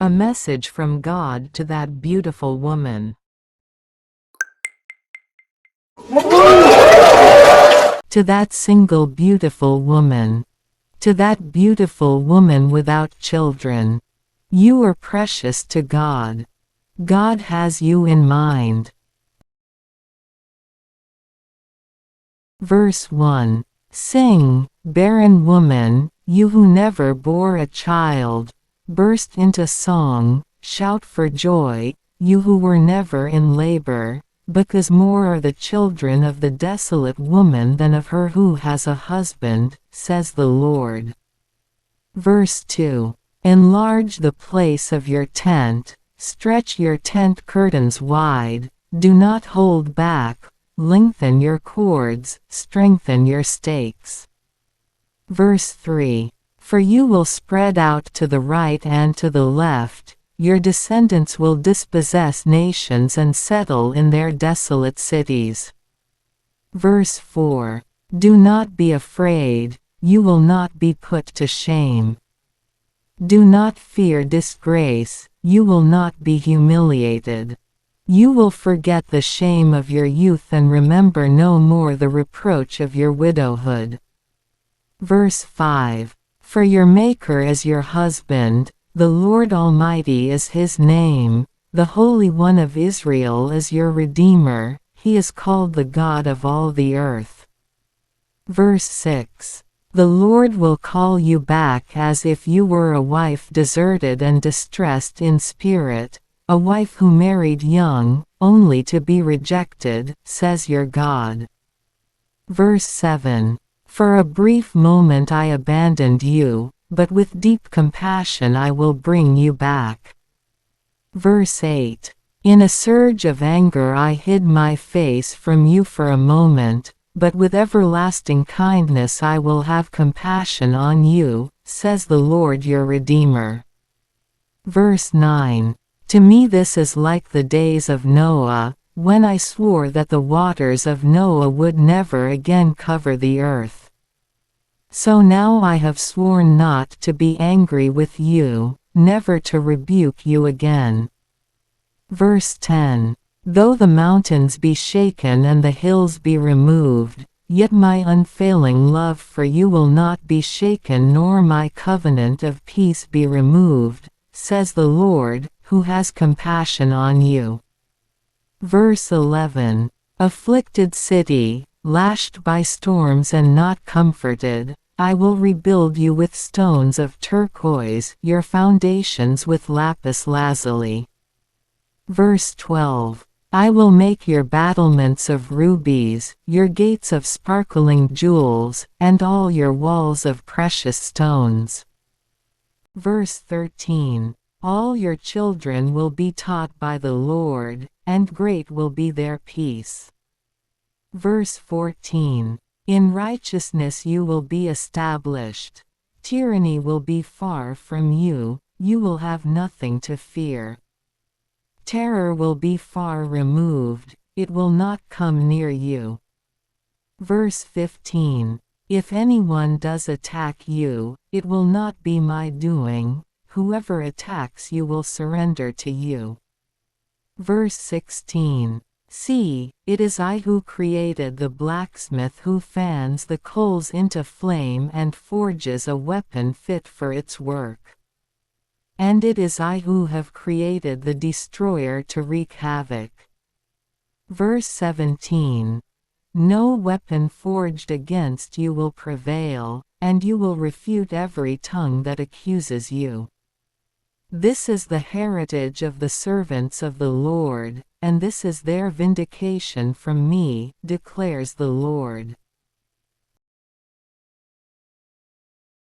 A message from God to that beautiful woman. To that single beautiful woman. To that beautiful woman without children. You are precious to God. God has you in mind. Verse 1. Sing, barren woman, you who never bore a child. Burst into song, shout for joy, you who were never in labor, because more are the children of the desolate woman than of her who has a husband, says the Lord. Verse 2. Enlarge the place of your tent, stretch your tent curtains wide, do not hold back, lengthen your cords, strengthen your stakes. Verse 3. For you will spread out to the right and to the left, your descendants will dispossess nations and settle in their desolate cities. Verse 4. Do not be afraid, you will not be put to shame. Do not fear disgrace, you will not be humiliated. You will forget the shame of your youth and remember no more the reproach of your widowhood. Verse 5. For your Maker is your husband, the Lord Almighty is his name, the Holy One of Israel is your Redeemer, he is called the God of all the earth. Verse 6. The Lord will call you back as if you were a wife deserted and distressed in spirit, a wife who married young, only to be rejected, says your God. Verse 7. For a brief moment I abandoned you, but with deep compassion I will bring you back. Verse 8. In a surge of anger I hid my face from you for a moment, but with everlasting kindness I will have compassion on you, says the Lord your Redeemer. Verse 9. To me this is like the days of Noah, when I swore that the waters of Noah would never again cover the earth. So now I have sworn not to be angry with you, never to rebuke you again. Verse 10. Though the mountains be shaken and the hills be removed, yet my unfailing love for you will not be shaken nor my covenant of peace be removed, says the Lord, who has compassion on you. Verse 11. Afflicted city, lashed by storms and not comforted, I will rebuild you with stones of turquoise, your foundations with lapis lazuli. Verse 12. I will make your battlements of rubies, your gates of sparkling jewels, and all your walls of precious stones. Verse 13. All your children will be taught by the Lord, and great will be their peace. Verse 14. In righteousness you will be established. Tyranny will be far from you, you will have nothing to fear. Terror will be far removed, it will not come near you. Verse 15. If anyone does attack you, it will not be my doing, whoever attacks you will surrender to you. Verse 16. See, it is I who created the blacksmith who fans the coals into flame and forges a weapon fit for its work. And it is I who have created the destroyer to wreak havoc. Verse 17. No weapon forged against you will prevail, and you will refute every tongue that accuses you. This is the heritage of the servants of the Lord, and this is their vindication from me, declares the Lord.